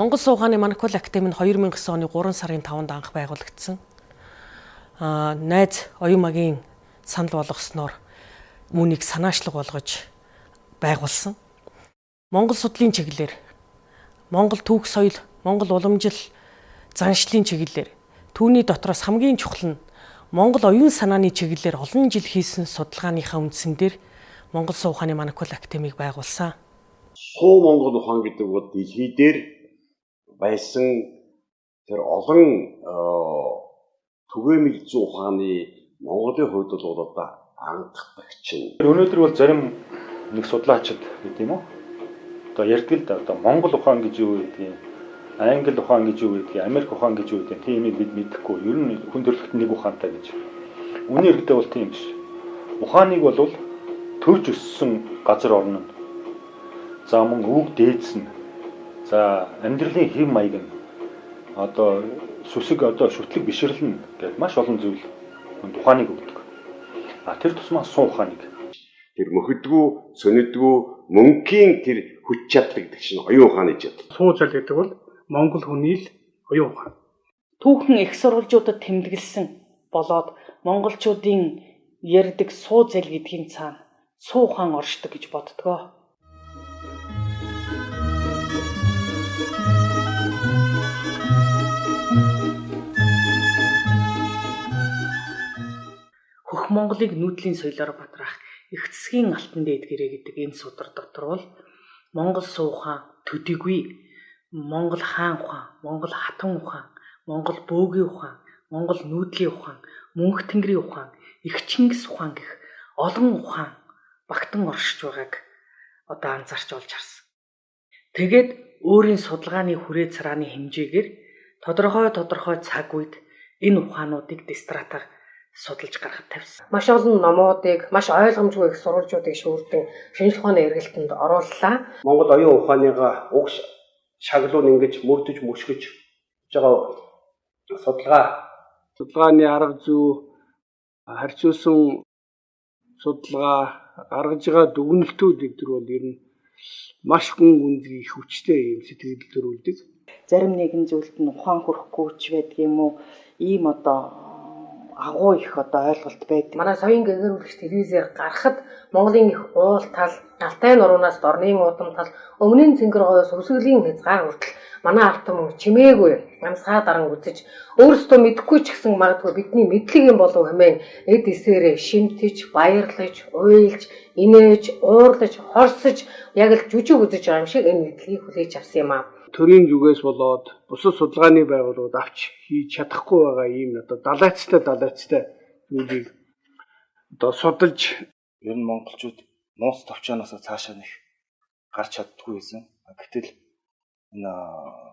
Монгол Суу ухааны Манукол академи нь 2009 оны 3 сарын 5-нд анх байгуулагдсан. Найз оюун магийн санал болгосноор үүнийг санаачлаг болгож байгуулсан. Монгол судлалын чиглэлээр, Монгол түүх соёл, Монгол уламжил, заншлын чиглэлээр түүний дотроос хамгийн чухал нь Монгол оюун санааны чиглэлээр олон жил хийсэн судалгааныхаа үндсэн дээр Монгол Суу ухааны Манукол академиг байгуулсан. Суу Монгол ухаан гэдэг бол дэлхий дээр байсан тэр олон түгээмэл зүй ухааны Монголын хувьд бол одоо анхдагч. Өнөөдөр бол зарим нэг судлаачид гэдэг юм уу? Одоо ярьдаг л да одоо Монгол ухаан гэж юу гэдгийг, Англи ухаан гэж юу гэдгийг, Америк ухаан гэж юу гэдгийг тийм бид мэдэхгүй. Ер нь хүн төрөлхтөн нэг ухаантай гэж. Үнэн хэрэгтээ бол тийм биш. Ухааныг бол төрж өссөн газар орно. За мөн үг дээдс нь. За амьдралын хэв маяг нь. Одоо сүсэг одоо шүтлэг бишрлэн гэдэг маш олон зүйл ухааныг өгдөг. Тэр тусмаа суу ухааныг. Тэр мөхөдгөө, сонидгөө, мөнхийн тэр хүч чаддаг гэдэг чинь оюун ухааны чадал. Суу зал гэдэг бол Монгол хүний л оюун ухаан. Түүхэн их сурвалжуудад тэмдэглэсэн болоод монголчуудын ярьдаг суу зал гэдгийн цаана суу ухаан оршдог гэж боддгоо. Хөх Монголыг нүүдлийн соёлоор бадрах их засгийн алтан дээд гэрээ гэдэг энэ судар дотор бол Монгол суу ухаан, төдийгүй Монгол хаан ухаан, Монгол хатан ухаан, Монгол бөөгийн ухаан, Монгол нүүдлийн ухаан, мөнх тэнгэрийн ухаан, их Чингис ухаан гэх олон ухаан багтан оршиж байгааг одоо анзаарч олж харсан. Тэгээд өөрийн судалгааны хүрээ царааны хэмжээгээр тодорхой цаг үед энэ ухаануудыг дистратаар судалж гаргахад тавьсан. Маш олон номуудыг, маш ойлгомжгүй их сурвалжуудыг шүүрдэн шинжлэх ухааны эргэлтэнд орууллаа. Монгол оюун ухааныгаа уг шаглуун ингэж мөрдөж мөшгөж байгаа Судалгааны арга зүй, харьцуулсан судалгаа гаргаж байгаа дүгнэлтүүд эдгээр бол ер нь маш гүн гүнзгий их хүчтэй юм сэтгэл төрүүлдэг. Зарим нэгэн зүйлд нь ухаан хүрэхгүй ч байдаг юм уу? Ийм одоо агуу их одоо ойлголт байдаг. Манай соён гэгэрүүлэгч телевизээр гарахад Монголын их уул тал, Алтай нуруунаас Дорны удам тал, өмнөний цэнгэр сүрсгэлийн хязгаар хүртэл манай алтан чимээгүй ганцхаа даран үзэж өөрсдөө мэдэхгүй ч гэсэн магадгүй бидний мэдлэг юм болов хэмээн эд эсээрээ шимтэж, баярлаж, уйлж, инээж, уурлаж, хорсож яг л жүжиг үзэж байгаа юм шиг энэ мэдлэгийг хүлээж авсан юм аа. Төрийн зүгээс болоод бусад судалгааны байгууллагууд авч хийж чадахгүй байгаа ийм одоо далайцтай зүйлийг одоо судалж Ер нь монголчууд нууц товчоноос цаашаа нэг гарч чаддгүй байсан. Гэтэл энэ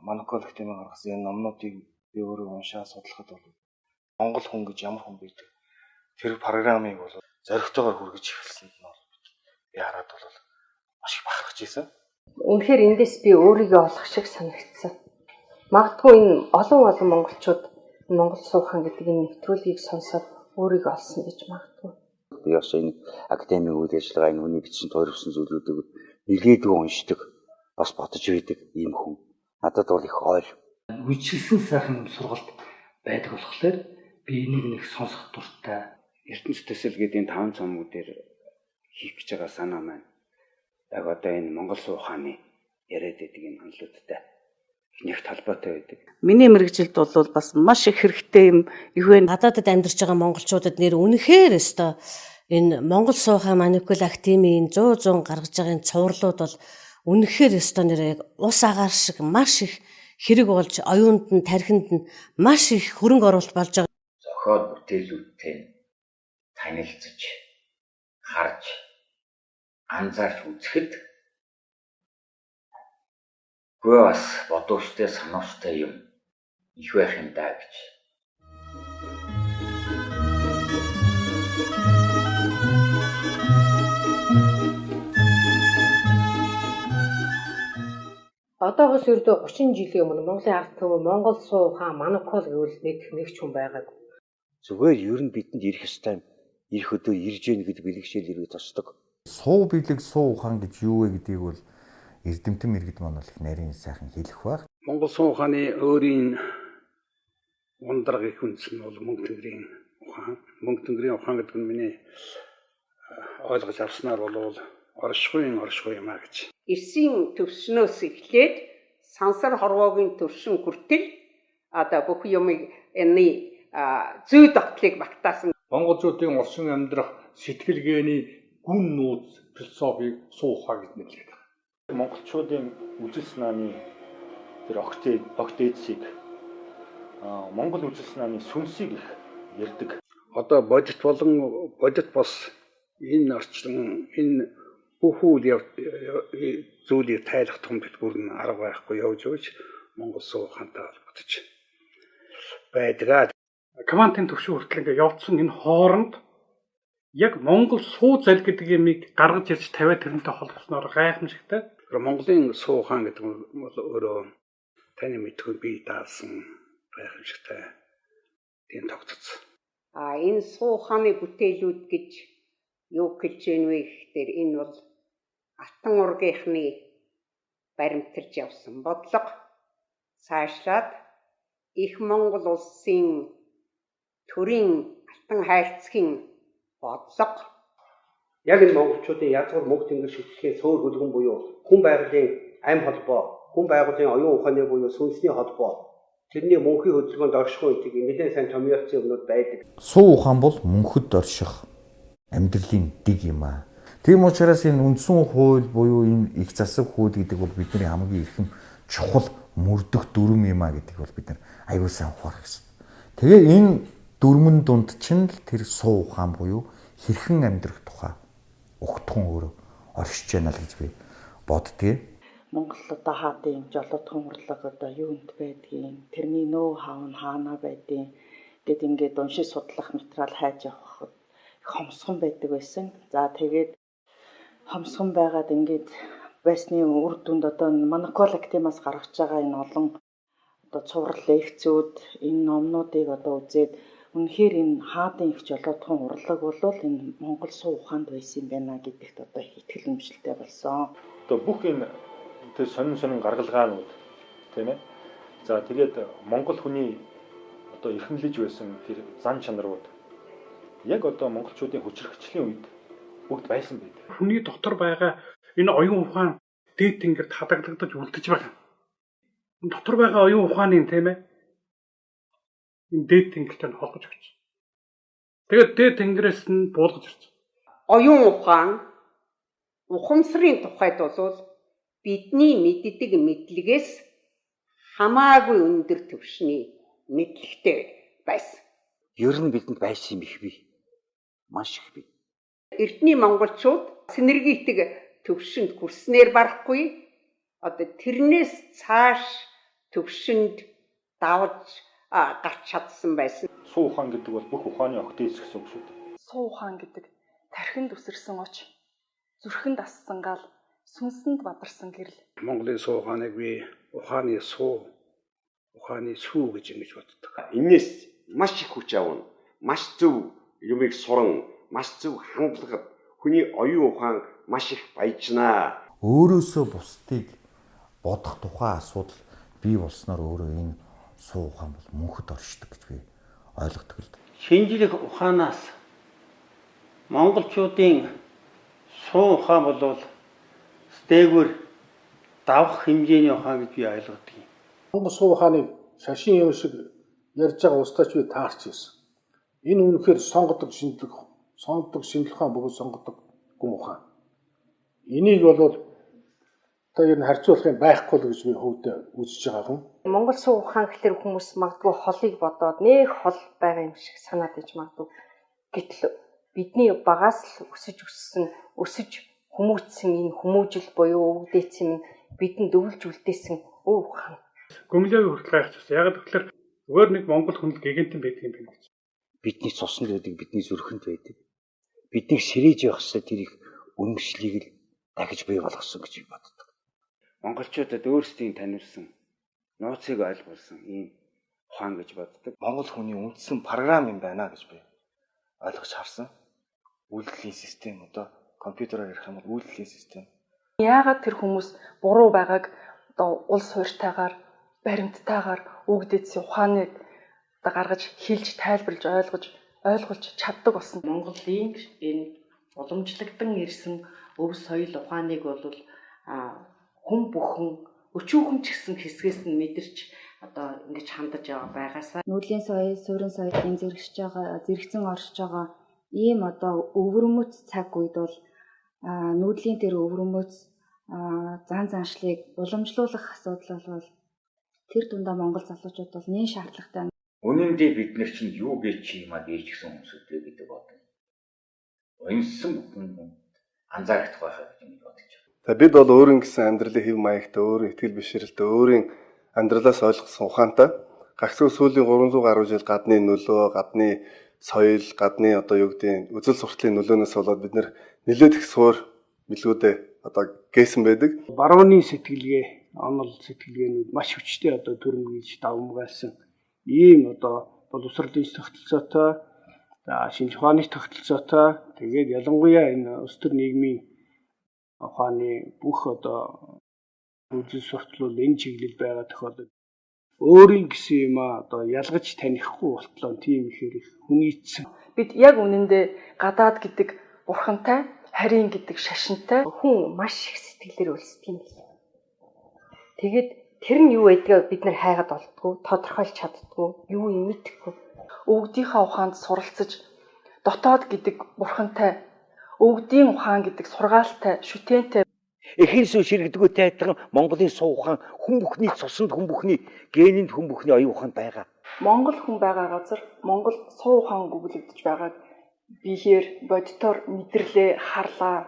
Манукол академи гаргасан энэ номнуудыг би өөрөө уншаа судлахад бол монгол хүн гэж ямар хүн байдаг. Тэр программыг бол зоригтойгоор хүргэж эхэлсэнд нь би хараад бол маш их бахархаж ийсэн. Үнэхээр эндээс би өөрийгөө олох шиг санагдсан. Магадгүй энэ олон монголчууд Монгол Суу ухаан гэдэг энэ нэвтрүүлгийг сонсоод өөрийгөө олсон гэж магадгүй. Би бас энэ академийн үйл ажиллагаа энэ хүний бичсэн тойрсон зүйлүүдийг нэлээдгүй уншдаг, бас бодож байдаг ийм хүн. Надад бол их ойр. Үжилсэн сайхан сургалт байдаг болохоор би энийг нэг сонсох дуртай. Эрдэнэс төсөл гэдэг энэ 5 цомог дээр хийх гэж байгаа санаа маань яг одоо энэ Монгол Суу ухааны яриад байдаг энэ хандлуудтай их талбайтай байдаг. Миний мэрэгжилд бол бас маш их хэрэгтэй юм ихвэн Гадаадд амьдарч байгаа монголчуудад нэр үнэхээр өстой энэ Монгол Суу ухааны Манукол академийн 100 гаргаж байгаа энэ цувралууд бол үнэхээр өстой нэр яг ус агаар шиг маш их хэрэг болж оюунд нь тархинд нь маш их хөрөнгө оруулалт болж байгаа. Зохиол бүтээлүүдтэй танилцж, харж, анзаарч үзэхэд гоо бас бодовчтой санаачтай юм их байх юм даа гэж. Одоогоос ердөө 30 жилийн өмнө Монголын ард түмэн Монгол Суу ухаан Манукол гэвэл нэг ч хүн байгаагүй. Зүгээр ер нь бидэнд ирэх ёстой юм. Ирэх өдөө ирж гэнэ гэдэг бэлэгшээл ирээд тосдог. Суу билег суу ухаан гэж юу вэ гэдгийг бол эрдэмтэн мэрэгд маань бол их нарийн сайхан хэлэх баг. Монгол суун ухааны өөрийн ундраг их үндэс нь бол мөнгө тэнгэрийн ухаан. Мөнгө тэнгэрийн ухаан гэдэг нь миний ойлгож авснаар бол оршихуй юм а гэж. Эрсийн төвшнөөс эхлээд сансар хорвоогийн төвшин хүртэл одоо бүх юмыг энэ зүй тогтлыг багтаасан. Монголчуудын орчин амьдрах сэтгэлгээний гүн нууц философийг суу ухаа гэж нэрлэдэг. Монголчуудын үжил санааны тэр огт эдсийг Монгол үжил санааны сүнсийг их ярьдаг. Одоо бодит бос энэ орчин энэ бүхүүл зүйлийг тайлах том төлбөр нь арга байхгүй явж Монгол суу ухаантай холбогдож байдаг. Квантын төвшин хүртэл ингээ явцсан энэ хооронд яг Монгол суу зал гэдэг юмыг гаргаж ирж тавиад тэрнтэй холбосноор гайхамшигтай. Монголын суу ухаан гэдэг нь бол өөрөө таны мэдгүй бие даасан гайхамшигтай тийм тогтцсон. Энэ суу ухааны бүтээлүүд гэж юу хэлж гэнэ вэ гэхээр энэ бол алтан ургийнхны баримтарж явсан бодлого цаашлаад их Монгол улсын төрийн алтан хайрцгийн бодлого. Яг энэ монголчуудын язгуур мөнгө тэнгэр шүтлэхийн суур хөлгөн буюу хүн байгалийн амь холбоо, хүн байгууллагын оюун ухааны буюу сүнсний холбоо, тэрний мөнхийн хөдөлгөөнд оршихуй гэдэг нэлээд сайн томьёолцсон юмнууд байдаг. Суу ухаан бол мөнхөд орших амьдралын дэг юм аа. Тийм учраас энэ үндсэн хууль буюу энэ их засаг хууль гэдэг бол бидний хамгийн ихэм чухал мөрдөх дүрм юм аа гэдэг бол бид нар аюул сан ухаарах гэсэн. Тэгээ энэ дүрмэн дунд чинь л тэр суу ухаан буюу хэрхэн амьдрах тухай өгтгөн өөрөө оршиж байна л гэж би боддгийг. Монгол одоо хаадын жолоодхон урлаг одоо юунд байдгийг, тэрний нөө хав нь хаана байдгийг гэд ингээд уншиж судлах материал хайж явахад хомсгон байдаг байсан. За тэгээд хомсгон байгаад ингээд байсны үр дүнд одоо Манукол академиас гаргаж байгаа энэ олон одоо цуврал лекцүүд, энэ номнуудыг одоо үзээд үнэхээр энэ хаадын их жолоодхон урлаг бол энэ Монгол суу ухаанд байсан юм байна гэдэгт одоо итгэл үнэмшилтэй болсон. Одоо бүх энэ тэр сонин гаргалгаанууд тийм ээ. За тэгээд Монгол хүний одоо эрхэмлэж байсан тэр зан чанарууд яг одоо монголчуудын хүчрхэгчлийн үед бүгд байсан байдаг. Хүний дотор байгаа энэ оюун ухаан дээд тэнгэрт хадагдагдаж үлдэж байгаа. Энэ дотор байгаа оюун ухааны тийм ээ. Энэ дээд тэнгэртэй холбож өгч. Тэгээд дээд тэнгэрээс нь буулгаж ирсэн. Оюун ухаан ухамсарын тухайд бол бидний мэддэг мэдлэгээс хамаагүй өндөр түвшний мэдлэгтэй байсан. Ер нь бидэнд байсан юм их бий. Маш их бий. Эрдний монголчууд синергитик төвшөнд хүрснээр барахгүй одоо тэрнээс цааш төвшөнд давж гарч чадсан байсан. Суу ухаан гэдэг бол бүх ухааны огт эс гэсэн үг шүү дээ. Суу ухаан гэдэг тархинд үсэрсэн оч, зүрхэнд ассан гал, сүнсэнд бадарсан гэрэл. Монголын суу ухааныг би ухааны суу гэж ингэж боддог. Энээс маш их хүч авна. Маш зөв юмыг суран, маш зөв хандлагад хүний оюун ухаан маш их баяжнаа. Өөрөөсөө бусдыг бодох тухай асуудал бий болсноор өөрөө энэ суу ухаан бол мөнхөд оршдог гэж би ойлгодог л. Шинжлэх ухаанаас монголчуудын суу ухаан бол дээгүүр давах хэмжээний ухаан гэж би ойлгодог юм. Монгол суу ухааныг шашин юм шиг ярьж байгаа устдаач би таарч ирсэн. Энэ үнэхээр сонгодог шинжлэх ухаан бөгөөд сонгодог гүн ухаан. Энийг бол одоо ер нь харьцуулахын байхгүй л гэж би хөвдө үзэж байгаа хүн. Монгол суу ухаан гэхэлэр хүмүүс магадгүй холыг бодоод нэг хол байгаа юм шиг санаад иж магадгүй. Гэтэл бидний багаас л өсөж хүмүүжсэн энэ хүмүүжил буюу өвдөөцсөн бидэнд өвлж үлдээсэн өв ухаан. Гүмлэгийн хүртэл хайцсан. Яг тэгэхээр зүгээр нэг монгол хүн л гэгэнтэн байдаг юм байна гэж. Бидний цуснд байдаг, бидний зүрхэнд байдаг. Биднийг сэрэж явах хэвээр тэр их үнэмшлийг л дахиж бий болгосон гэж би боддог. Монголчуудад өөрсдийн танилсан, нууцыг ойлгуулсан ийм ухаан гэж боддог. Монгол хүний үндсэн програм юм байна гэж би ойлгож харсан. Үйлдэлийн систем одоо компьютероор ярих юм бол үйлдэлийн систем. Яагаад тэр хүмүүс буруу байгааг одоо улс хууртайгаар баримттайгаар өгдөөдсөн ухааныг гаргаж хэлж тайлбарлаж ойлгуулж чаддаг болсон. Монголын энэ уламжлагдсан ирсэн өв соёл ухааныг бол хүн бүхэн өчүүхэн ч гэсэн хэсгээс нь мэдэрч одоо ингэж хандаж байгаасаа нүүдлийн соёл, суурин соёлын зэрэгцэн оршиж байгаа ийм одоо өвөрмөц цаг үед бол нүүдлийн тэр өвөрмөц зан заншлыг уламжлуулах асуудал бол тэр дундаа Монгол залуучууд бол нэн шаардлагатай. Үнэндээ бид нар чинь юу гэж чимаад ээж гсэн хүмүүстэй гэдэг бодно. Өнсөн хүн анзаарах байхаа гэж бодож байна. За бид бол өөрийн гэсэн амьдралын хэв маягтай, өөрийн итгэл бишрэлтэй, өөрийн амьдралаас ойлгосон ухаантай гагцхүү сүүлийн 300 гаруй жил гадны нөлөө, гадны соёл, гадны одоо юу гэдэг үзэл сурталын нөлөөнөөс болоод бид нар нэлээд их суур билгүүдээ одоо гээсэн байдаг. Барууны сэтгэлгээ, онол сэтгэлгээнүүд маш хүчтэй одоо төрөмгийж давмгайлсан ийм одоо боловсролын тогтолцоотой, шинжлэх ухааны тогтолцоотой, тэгээд ялангуяа энэ улс төр нийгмийн ухааны бүх одоо үзэл сурталуул энэ чиглэл байгаа тохиолдолд өөрийн гэсэн юм одоо ялгаж танихгүй болтлоо тийм ихээр их хүнийцсэн. Бид яг үнэндээ гадаад гэдэг бурхантай, харийн гэдэг шашинтай хүн маш их сэтгэлээр өлсдөг юм байна. Тэгээд тэр нь юу байдгаа бид нар хайгаад олддгоо, тодорхойлж чаддггүй, юу юм мэдэхгүй. Өвгдийнхаа ухаанд суралцаж дотоод гэдэг бурхантай, өвгдийн ухаан гэдэг сургаалтай, шүтэнтэй Эхийн сүү ширэгдэггүй тайлбар Монголын суу ухаан хүн бүхний цуснд хүн бүхний генэнд хүн бүхний оюун ухаанд байгаа. Монгол хүн байгаа газар Монгол суу ухаан гүглэгдэж байгааг биеэр бодитоор мэдэрлээ, харлаа.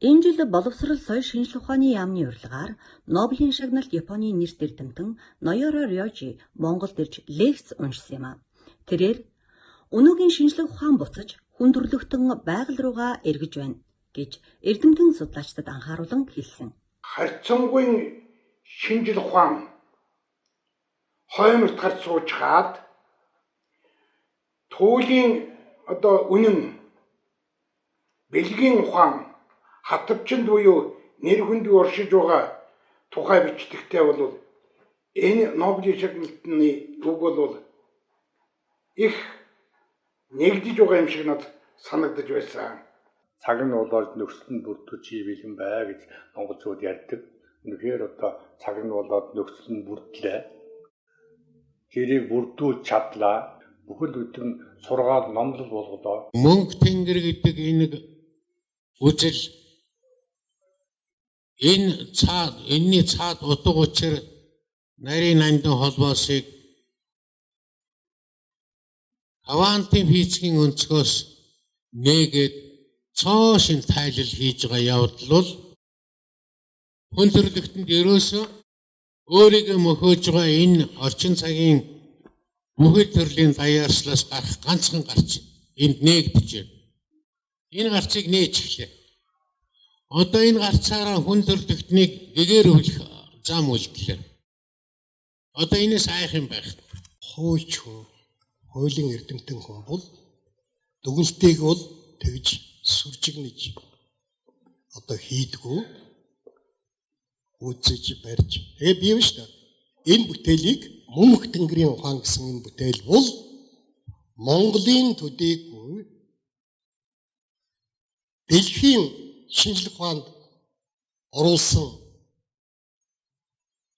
Энэ жил боловсрол соёл шинжлэх ухааны яамны урилгаар Нобелийн шагналт Японы нэр дэвтэмтэн Ноёро Рёжи Монголд ирж лекц уншсан юм а. Тэрээр өнөөгийн шинжлэх ухаан буцаж хүндрэлтэн байгаль руугаа эргэж байна гэж эрдэмтэн судлаачдад анхааруулan хэлсэн. Харьцангуй шинжлэх ухаан хойморт гарч сууж хаад туйлын одоо үнэн бэлгийн ухаан хатвчинд буюу нэр хүнд оршиж байгаа тухай бичдэгтэй бол энэ Нобелийн шагналтны үг бол их нэгдэж байгаа юм шиг надад санагдаж байсан. Цаг нь болоод нөхцөл нь бүрдэж бэлэн бай гэж монголчууд ярьдаг. Үнэхээр одоо цаг нь болоод нөхцөл нь бүрдлээ. Тэрийг бүрдүүлж чадлаа. Бүхэл бүтэн сургаал номлол болголоо. Мөнгө тэнгэр гэдэг энэ үзэл энэний цаад утга учир нарийн нандин холбоосыг квантын физикийн өнцгөөс нээгээд цоошин тайлал хийж байгаа явдал бол хүн төрөлхтөнд ерөөсөө өөрийгөө мөхөөж байгаа энэ орчин цагийн бүхэл төрлийн даяарслаас гарах ганцхан гарч энд нээгдэж байна. Энэ гарцыг нээж эхлэв. Одоо энэ гарцаараа хүн төрөлхтнийг гэгээр өвлөх зам үйлдлээ. Одоо энэс айх юм байх. Хуульч хүн, хуулийн эрдэмтэн хүн бол дүгнэлтийг бол тэгж сүржигнэж одоо хийдгүү үзэж барьж. Тэгээ бий биш та. Энэ бүтээлийг мөнх тэнгэрийн ухаан гэсэн энэ бүтээл бол Монголын төдийгүй дэлхийн шинжлэх ухаанд оруулсан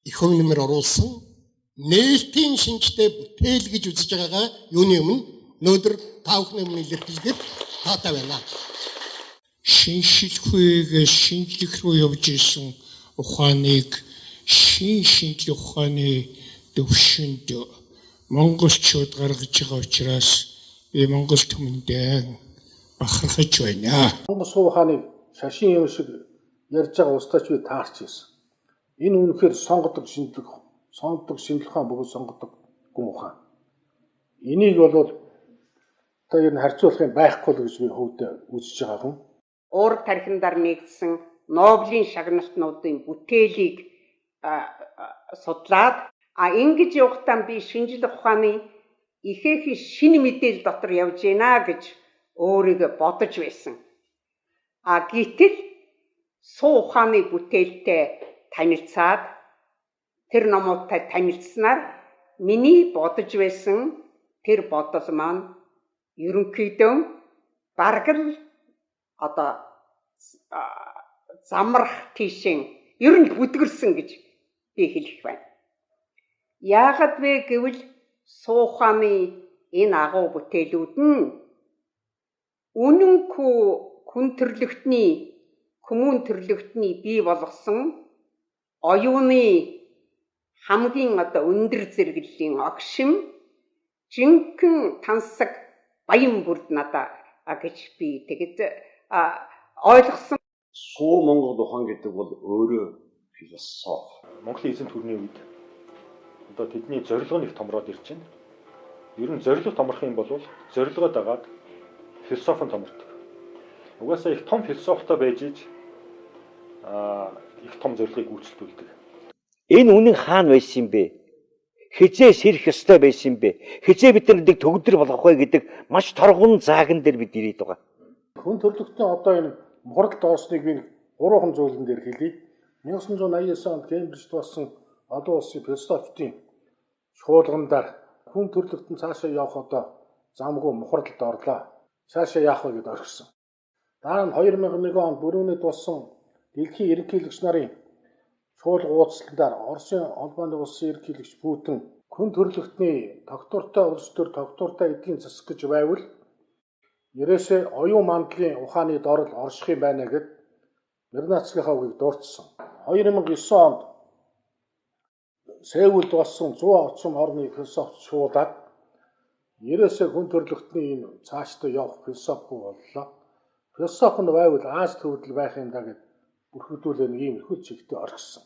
их хөвнөмөр оруулсан нээлтийн шинжтэй бүтээл гэж үзэж байгаагаа юуны өмнө өнөөдөр та бүхний өмнө илэрхийлгээд таатай байна. Шинжлэх рүү явж ирсэн ухааныг шинжлэх ухааны төвшөнд монголчууд гаргаж байгаа учраас би монгол түмэндээ бахархаж байна. Монгол суу ухааныг шашин юм шиг ярьж байгаа устдаач би таарч ирсэн. Энэ үнэхээр сонгодог шинжлэх ухаан бөгөөд сонгодог гүн ухаан. Энийг бол одоо ер нь харьцуулахын байхгүй л гэж би хөвдө үзэж байгаа хүн. Уур тархиндар нэгдсэн Нобелийн шагналтнуудын бүтээлийг судлаад ингэж явахдаа би шинжлэх ухааны ихээхэн шинэ мэдээлэл дотор явж байна гэж өөрийгөө бодож байсан. Гэтэл суу ухааны бүтээлтэй танилцаад тэр номуудтай танилцсанаар миний бодож байсан тэр бодол маань ерөнхийдөө бараг л замрах тийшин ер нь бүдгэрсэн гэж би хэлэх байна. Яагаад вэ гэвэл суу ухааны энэ агуу бүтээлүүд нь үнэнгүй хүмүүн төрлөختний бий болгосон оюуны хамгийн өндөр зэрэглэлийн огшин жинхэнэ тансаг баян бүрд надаа гэж би тэгэд ойлгосон. Суу Монгол ухаан гэдэг бол өөрөө философи. Монголын эзэн төрний үед тэдний зорилго нэг томроод ирж байна. Ер нь зорилго томрох юм бол зорилгоо дагаад философи томордог. Угаасаа их том философитой байж иж их том зорилгыг үйлчлүүлдэг. Энэ үнэн хаана байсан юм бэ? Хизээ сэрэх ёстой байсан юм бэ? Хизээ бид нар төгөлдөр болгох вэ гэдэг маш торгон зааган дээр бид ирээд байгаа. Хүн төрөлхтөн одоо энэ мухардалд орсныг би 3 зүйлэн дээр хэлье. 1989 онд Кембрижд болсон олон улсын философийн шуулгандар хүн төрөлхтөн цаашаа явах замгүй мухардалд орлоо. Цаашаа яах вэ гэдээ орхисон. Дараа нь 2001 онд Бүрүүнэд болсон дэлхийн ерөнхийлөгч нарын шуулга уулзалтаар Оросын холбооны улсын ерөнхийлөгч Путин хүн төрөлхтний тогтвортой улс төр тогтвортой эдийн засаг гэж байвал ерөөсөө оюун мандлын ухааны дорол орших юм байна гэд Мирнацкийнхаа үгийг дуурчсан. 2009 онд Сеулд болсон 100 орчим орны философч шуудаад ерөөсөө хүн төрөлхтний энэ цаашдаа явах философи боллоо. Философи нь байвал Аз төвдөл байх юм да гэд бүрхэгдүүлээ нэг юм их чигтээ орхисон.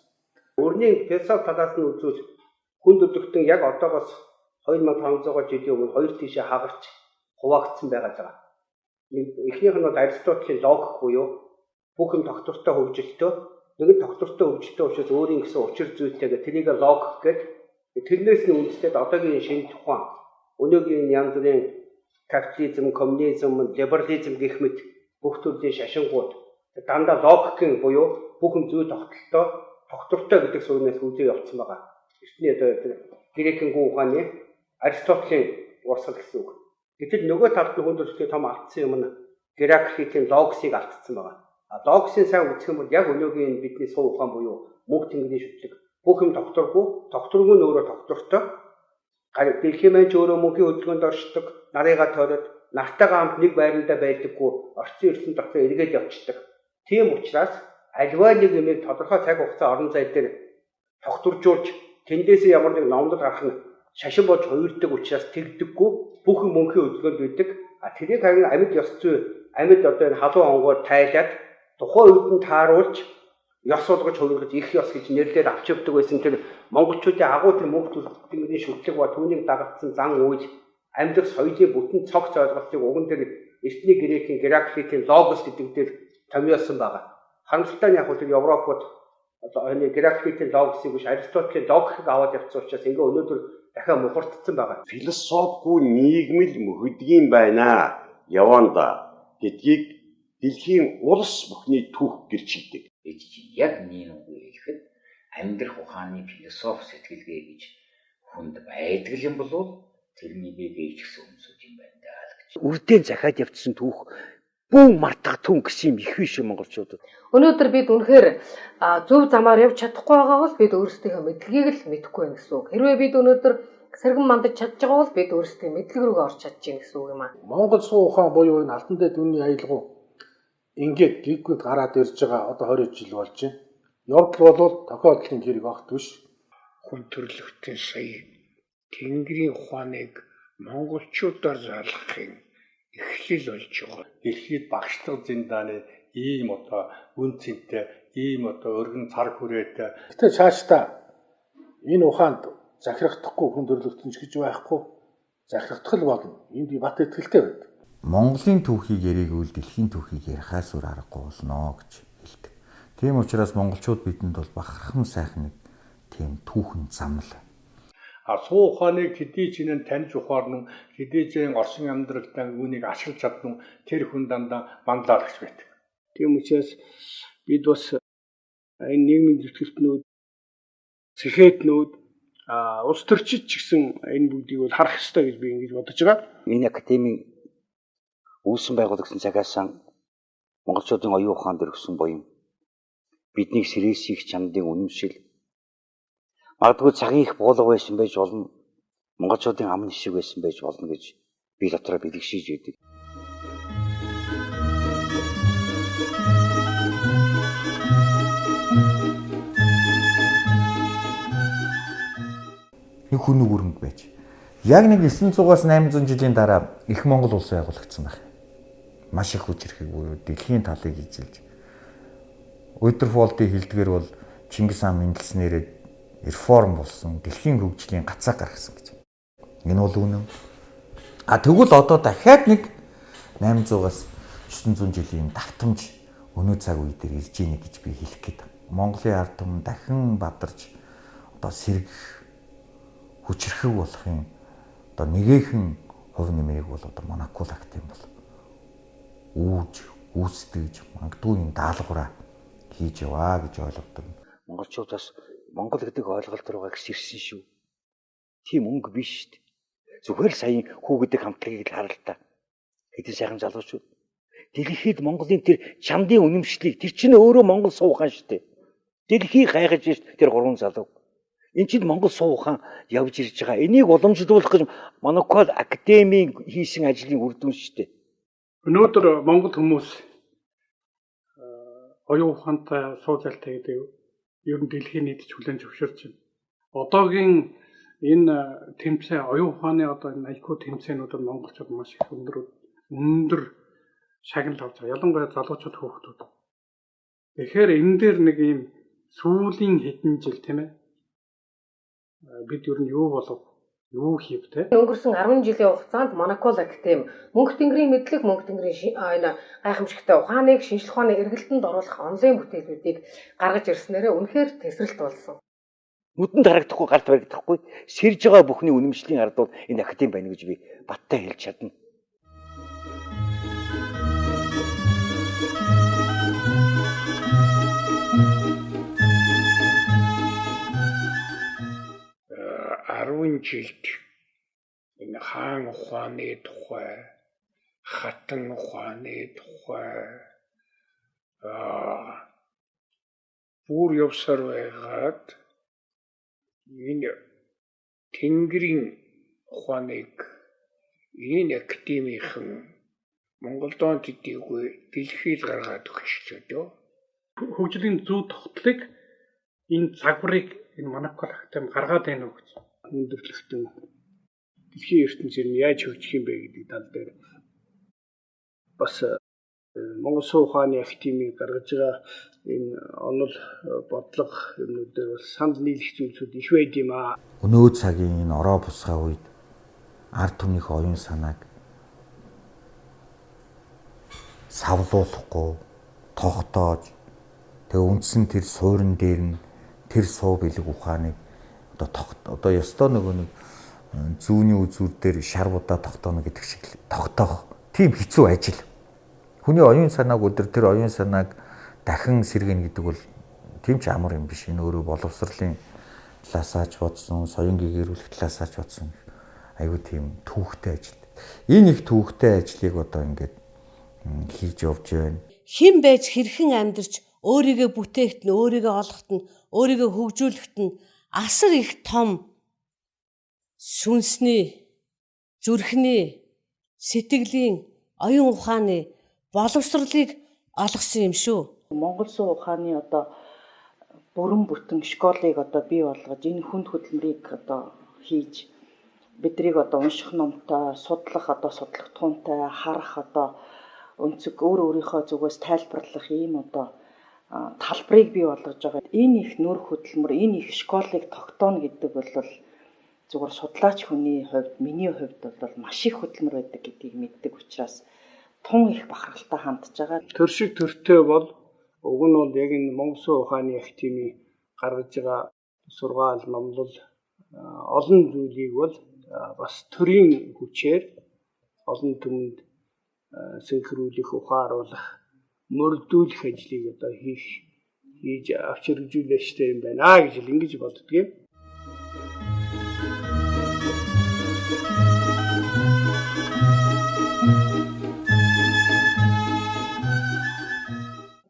Өөрний философи талаас нь үзвэл хүн төрөлхтөн яг одоогоос 2500 жилийн өмнө хоёр тишээ хагарч хуваагдсан байгаа. Эхнийх нь бол Аристотелийн логик буюу бүх юм тогтвортой хөгжилтөө нэг тогтвортой хөгжилтөө учраас өөрийн гэсэн учир зүйлтэйгээ тэрийг логик гэдэг тэрнээс нь үндэслээд одоогийн шинэ тухайн өнөөгийн янз бүрийн капитализм, коммунизм, либерализм гэх мэт бүх төрлийн шашингууд дандаа логикийн буюу бүх юм зүйл тогтвортой гэдэг суунаас үзээ явцсан байгаа. Эртний грекийн гүн ухааны Аристотелийн урсгал гэсэн үг. Гэтэл нөгөө талд нь хүн төрөлхтний том алдсан юм нь географийн логисыг алдсан байгаа. Логисийн сайн үзэх юм бол яг өнөөгийн бидний суу ухаан буюу мөнх тэнгэрийн шүтлэг бүх юм тогтворгүй нь өөрөө тогтвортой. Дэлхийн маань ч өөрөө мөнхийн хөдөлгөөнд оршдог, нарыгаа тойроод нартайгаа хамт нэг байрандаа байдаггүй, орчин ертөнд дотор эргээд явцдаг. Тийм учраас альва нэг юмыг тодорхой цаг хугацаа орон зай дээр тогтворжуулж тэндээсээ ямар нэг номдол гарах нь шашин болж хуурдаг учраас тэгдэггүй бүх мөнхийн хөдөлгөөнд байдаг. Тэрийг харин амьд ёс зүй, амьд энэ халуун онгоор тайлаад тухайн үед нь тааруулж ёс болгож хувиргаж их ёс гэж нэрлээд авч явдаг байсан. Тэр монголчуудын агуу тэр мөнх тэнгэрийн шүтлэг ба түүнийг дагагдсан зан үйл амьдах соёлын бүтэн цогц ойлголтыг уган дээр эртний грекийн географийн логос гэдэг дээр томьёолсон байгаа. Харамсалтай нь яг тэр Европод энэ географийн логосыг биш Аристотелийн логикийг аваад явсан учраас ингээ өнөөдөр дахиад мухардсан байгаа. Философигүй нийгмэл мөхөдгийм байна. Яванда гэдгийг дэлхийн улс бүхний түүх гэж хэлдэг. Яг нэг үгээр хэлэхэд амьдрах ухааны философи сэтгэлгээ гэж хүнд байдаг юм болов тэрнийг ээж гэсэн хүмүүсүүд юм байна даа гэж. Үрдэн захаад явцсан түүх бүү мартах түн гэсэн юм их биш монголчуудад. Өнөөдөр бид үнэхээр зөв замаар явж чадахгүй байгаа бол бид өөрсдийнхөө мэдлэгийг л мэдэхгүй байх гэсэн үг. Хэрвээ бид өнөөдөр сэргэн мандаж чадж байгаа бол бид өөрсдийн мэдлэг рүүгээ орч чадж гин гэсэн үг юм аа. Монгол суу ухаан буюу энэ алтан дэд үнний аялгау ингээд гиггүнд гараад ирж байгаа одоо 20 жил болж байна. Явдал бол тохиолдлын хэрэг огт биш. Хүн төрлөختийн сая тэнгэрийн ухааныг монголчуудаар залгахын эхлэл болж байгаа. Дэлхийд багшлах зиндааны ийм одоо үн цэнтэй, ийм одоо өргөн цар хүрээтэй. Гэтэ цаашдаа энэ ухаанд захирагдахгүй хүн төрлөختөнч гэж байхгүй захирагдах л болно. Энд бат итгэлтэй байдаг. Монголын түүхийг яригвал дэлхийн түүхийг ярихаас өөр аргагүй болно гэж хэлдэг. Тийм учраас монголчууд бидэнд бол бахархам сайхан нэг тийм түүхэн зам л. суу ухааныг хэдий ч нэн таньж ухаарн хэдий ч орчин амьдралдаа үүнийг ашиглаж чадна тэр хүн дандаа манлайлагч байдаг. Тийм учраас бид бас энэ нийгмийн зүтгэлтнүүд, сэхэтнүүд, улс төрчид ч гэсэн энэ бүгдийг бол харах ёстой гэж би ингэж бодож байгаа. Энэ академийн үүсгэн байгуулагдсан цагаас монголчуудын оюун ухаанд өргөсөн буян бидний сэрээсих чамдын үнэмшил магадгүй цагийн их буулга байсан байж болно. Монголчуудын ам нишиг байсан байж болно гэж би дотроо бэлгшиж байдаг. Нэг хүнэг өрөнд байж. Яг нэг 900-аас 800 жилийн дараа их Монгол улс байгуулагдсан байна. Маш их хүчрхэг буюу дэлхийн талыг эзэлж. Уйтерфолдын хэлдгээр бол Чингис хаан мэндэлснээр реформ болсон, дэлхийн хөгжлийн гацааг гаргасан гэж. Энэ бол үнэн. Тэгвэл одоо дахиад нэг 800-аас 900 жилийн давтамж өнөө цаг үе дээр ирж ийнэ гэж би хэлэх гээд. Монголын ард түмэн дахин бадарч одоо сэргэх, хүчрхэг болохын одоо нэгэн хувь нэмрийг бол одоо Манукол академи бол үүсдэж магадгүй энэ даалгавраа хийж яваа гэж ойлгодог. Монголчууд бас Монгол гэдэг ойлголт руугаа гисэрсэн шүү. Тийм өнгө биш шүү дээ. Зүгээр л саяын хүү гэдэг хамтлагийг л хараа л та. Хэдэн сайхан залуучууд. Дэлхийд Монголын тэр чамдын үнэмшлийг тэр чинь өөрөө Монгол суухан шүү дээ. Дэлхийг гайхаж шүү тэр гурван залуу. Энд чинь Монгол суухан явж ирж байгаа. Энийг уламжлуулах гэж Манукол академийн хийсэн ажлын үр дүн шүү дээ. Өнөөдөр Монгол хүмүүс оюун ухаантай сууцалтай гэдэг ер нь дэлхийн нийт хүлээн зөвшөөрч байна. Одоогийн энэ тэмцээн оюун ухааны одоо энэ IQ тэмцээнүүдэд монголчууд маш их өндөр шагнал авч байгаа. Ялангуяа залуучууд хүүхдүүд. Тэгэхээр энэ дээр нэг ийм сүүлийн хэдэн жил тийм ээ. Бид ер нь юу болов? Юу хийв те? Өнгөрсөн 10 жилийн хугацаанд Манукол академи мөнх тэнгэрийн мэдлэг, мөнх тэнгэрийн энэ гайхамшигтай ухааныг шинжлэх ухааны эргэлтэнд оруулах онлайн бүтээлүүдийг гаргаж ирснээрээ үнэхээр тесрэлт болсон. Нүдэнд харагдахгүй, гарт баригдахгүй сэрж байгаа бүхний үнэмшлийн ард бол энэ академи байна гэж би баттай хэлж чадна. Жилд энэ хаан ухааны тухай, хатан ухааны тухай бүр явсаар байгаад энэ тэнгэрийн ухааныг энэ академийнхэн Монголдон төдийгүй дэлхийд гаргаад өгч чөдөө. Хөгжлийн зүй тогтлыг энэ загварыг энэ Манукол академи гаргаад байна уу гэж өндөрлөлтөн дэлхийн ертөнцийн яаж хөгжих юм бэ гэдэг тал дээр бас Монгол суу ухааны академи гаргаж байгаа энэ онол бодлого юмнууд дээр бас санал нийлэх зүйлсүүд их байд юм аа. Өнөө цагийн энэ ороо бусгай үед ард түмнийх оюун санааг савлуулахгүй тогтоож тэгээ үндсэн тэр суурин дээр нь тэр суу бэлэг ухааныг одоо ёстой нэг зүүнний үзүүр дээр шар будаа тогтооно гэдэг шиг тогтоох тийм хэцүү ажил. Хүний оюун санааг өдөр тэр оюун санааг дахин сэргэнэ гэдэг бол тийм ч амар юм биш. Энэ өөрөө боловсролын талаасаа ч бодсон, соён гэгэрүүлэх талаасаа ч бодсон. Айгүй тийм түүхтэй ажил. Энэ их түүхтэй ажлыг одоо ингээд хийж явж байна. Хэн байж хэрхэн амьдарч өөрийгөө бүтээгт нь, өөрийгөө олохт нь, өөрийгөө хөгжүүлэхт нь асар их том сүнсний, зүрхний, сэтгэлийн, оюун ухааны боловсролыг олгосон юм шүү. Монгол суу ухааны одоо бүрэн бүтэн школыг одоо бий болгож энэ хүнд хөдөлмөрийг одоо хийж биднийг одоо унших номтой, судлах одоо судлагтуунтай, харах одоо өнцөг өөрийнхөө зүгээс тайлбарлах ийм одоо талбарыг бий болгож байгаа. Энэ их нөр хөдөлмөр, энэ их школыг тогтооно гэдэг бол зүгээр судлаач хүний хувьд, миний хувьд бол маш их хөдөлмөр байдаг гэдгийг мэддэг учраас тун их бахархалтай хандж байгаа. Төр шиг төртэй бол уг нь бол яг энэ Монгол суу ухааны академи гаргаж байгаа сургаал, номлол олон зүйлийг бол бас төрийн хүчээр олон түмэнд синхруулах, ухааруулах, мөрдүүлэх ажлыг одоо хийж авч хэрэгжүүлэхтэй юм байна гэж ингэж боддгийг.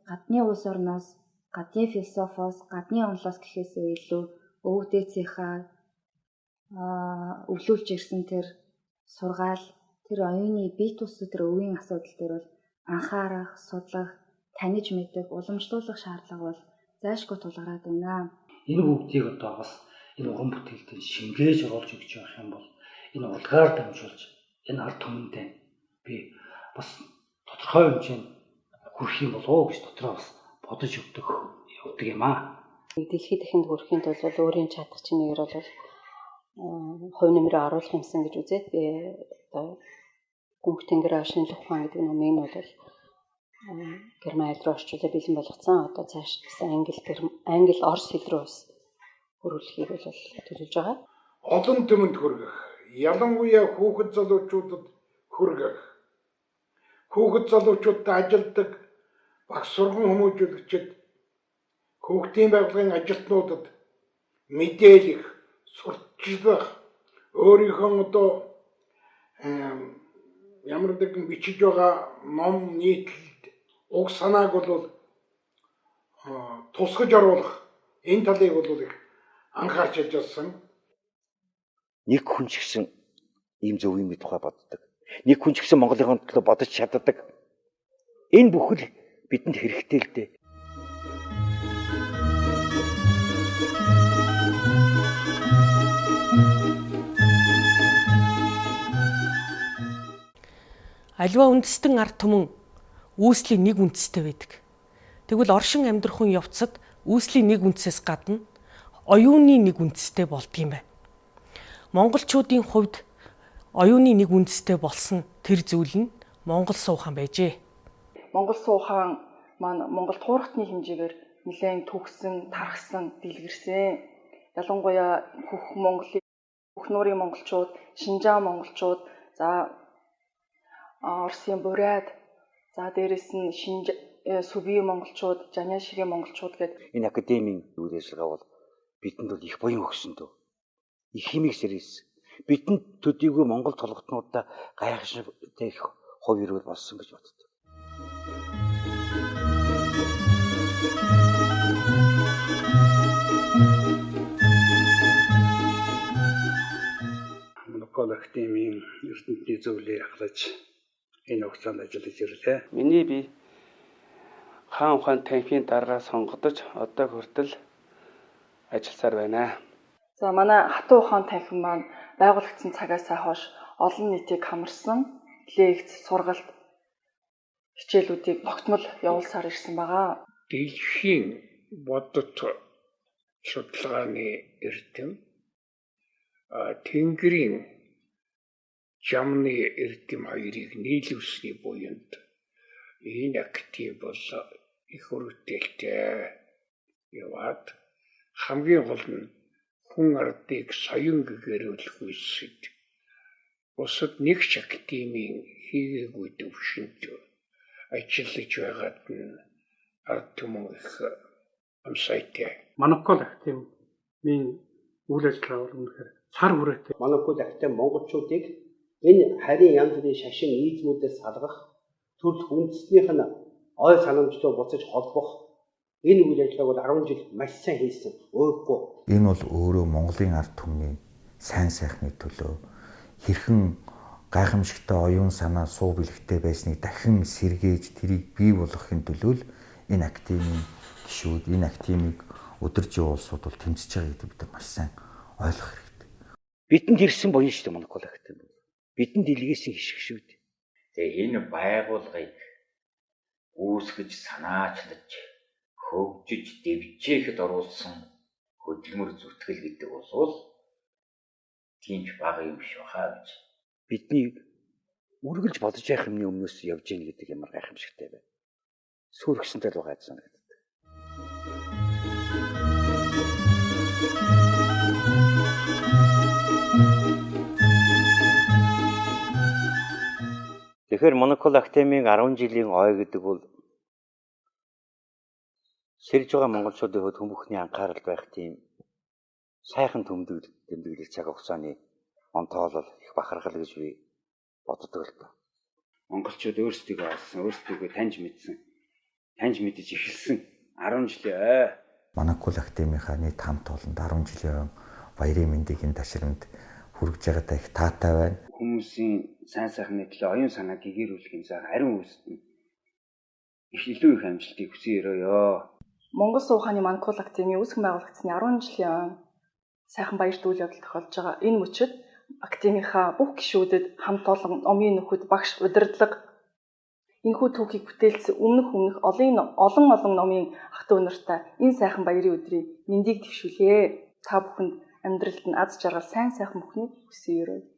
Гадны улс орноос, гадны философоос, гадны онолоос гэхээсээ илүү өвгдээцийнхаа өвлүүлж ирсэн тэр сургаал, тэр оюуны бие тусад тэр өвийн асуудал дээр бол анхаарах, судлах, таниж мэдэх, уламжлуулах шаардлага бол зайлшгүй тулгараад байна. Энэ бүгдийг одоо бас энэ уран бүтээлд шингээж оруулж өгч явах юм бол энэ урлагаар дамжуулж энэ ард түмэндээ би бас тодорхой хэмжээнд хүрэх юм болов уу гэж дотроо бас бодож өгдөг юм аа. Дэлхийд дахинд хүрэхийн тулд бол өөрийн чадах чинээр бол хувь нэмрээ оруулах юмсан гэж үзээд би одоо гүнх тэнгэр шинжлэх ухаан гэдэг номын бол герман хэл рүү орчуулаад бэлэн болгоцсон. Одоо цааш гэсэн англи, орос хэл рүү бас хөрвүүлэхийг бол төлөвлөж байгаа. Олон түмэнд хүргэх, ялангуяа хүүхэд залуучуудад хүргэх. Хүүхэд залуучуудад ажилдаг багш сургууль хүмүүжүүлэгчид хүүхдийн байгууллагын ажилтнуудад мэдээлэх, сурталчлах, өөрийнхөө одоо ямар нэгэн бичиж байгаа ном нийтлэлд уг санааг бол тусгаж оруулах энэ талыг бол их анхаарч ажилласан. Нэг хүн ч гэсэн ийм зөв юм тухай боддог. Нэг хүн ч гэсэн Монголын төлөө бодож чаддаг. Энэ бүхэл бидэнд хэрэгтэй л дээ. Аливаа үндэстэн ард түмэн үүслийн нэг үндэстэй байдаг. Тэгвэл оршин амьдрах хүн явцад үүслийн нэг үндэсээс гадна оюуны нэг үндэстэй болдгийм байна. Монголчуудын хувьд оюуны нэг үндэстэй болсон тэр зүйл нь Монгол суухан байжээ. Монгол суухан маань Монгол туурхтны хэмжээгээр нэлээд төгсөн, тархсан, дэлгэрсэн. Ялангуяа хөх Монголын хөх нуурын монголчууд, Шинжаан монголчууд, за Оросын Бурайд, за дээрэс нь Сүбий монголчууд, Жаняшигийн монголчууд гэдэг энэ академийн үйл ажиллагаа бол бидэнд бол их буян өгсөн дөө. Их хэмиг сэрээс бидэнд төдийгүй Монгол толготнуудаа гайхшигтай их хувь ирүүл болсон гэж боддог. Манукол академийн ертөнцийн зөвлөлийг ахлаж энэ хугацаанд ажиллаж ирлээ. Миний би хаан ухаан танхимын дарга сонгогдож одоо хүртэл ажилласаар байна. За манай хатуу ухаан танхим маань байгуулагдсан цагаас хойш олон нийтийг хамарсан лекц, сургалт, хичээлүүдийг тогтмол явуулсаар ирсэн байгаа. Дэлхийн бодит судалгааны эрдэм тэнгэрийн жамны эрдэм хоёрыг нийлүүлсний буянд энэ актив бол их өрөвдөлтэй яваад хамгийн гол нь хүн ардыг соён гэгэрүүлэх үйлсэд бусад нэг ч академийн хийгээгүй төвшөнд ажиллаж байгаад нь ард түмэн их амсайтай. Манукол академийн үйл ажиллагаа бол үнэхээр цар хүрээтэй. Манукол академи монголчуудыг энэ харийн янз бүрийн шашин нийтмүүдээс салгах, төрөлх үндэснийх нь ой санамжтай буцаж холбох энэ үйл ажиллагааг 10 жил маш сайн хийсэн. Өөхгүй. Энэ бол өөрөө Монголын ард түмний сайн сайхны төлөө хэрхэн гайхамшигтай оюун санаа суу бэлэгтэй байсныг дахин сэргээж тэрийг бий болгохын төлөө л энэ академийн гишүүд, энэ академийг өдөржин улсууд бол тэмцэж байгаа гэдэг бид маш сайн ойлгох хэрэгтэй. Бидэнд ирсэн буян шүү дээ Монголын академи. Бидэнд илгээсэн хишг шүү дээ. Тэгээ энэ байгууллагыг үүсгэж, санаачлаж, хөгжиж, дэвжээхэд оруулсан хөдөлмөр зүтгэл гэдэг бол тиймч бага юм шүү хаа гэж. Бидний үргэлж бодож явах юмны өмнөөс явж гин гэдэг ямар гайхамшигтай байна. Сүргсэнтэй л байгаа санагдав. Тэгэхээр Манукол академийн 10 жилийн ой гэдэг бол сэрж байгаа монголчуудын хувьд хүмүүхний анхаарал байх тийм сайхан тэмдэглэл цаг хугацааны онтоолол их бахархал гэж би боддог л доо. Монголчууд өөрсдийгөө олсон, өөрсдийгөө таньж мэдэж эхэлсэн 10 жилийн Манукол академийнхаа нийт хамт олонд 10 жилийн баярын мэндийн ташрамд хүргэж байгаадаа их таатай байна. Хүмүүсийн сайн сайхны төлөө оюун санаа гэгэрүүлэх юм заа ариун үүсдэн их илүү их амжилтыг хүсье өрөөё. Монгол Суу ухааны Манукол академийн үүсгэн байгуулагдсны 10 жилийн сайхан баярт үйл явдал тохиолдож байгаа. Энэ мөчид академийнхаа бүх гишүүдэд хамт олон номын нөхөд багш удирдлага энэхүү түүхийг бүтээлсэн өмнөх олон номын ах トゥ нартай энэ сайхан баярын өдрийн мэндийг дэвшүүлье. Та бүхэнд амьдралд нь аз жаргал сайн сайхан бүхнийг хүсье өрөөё.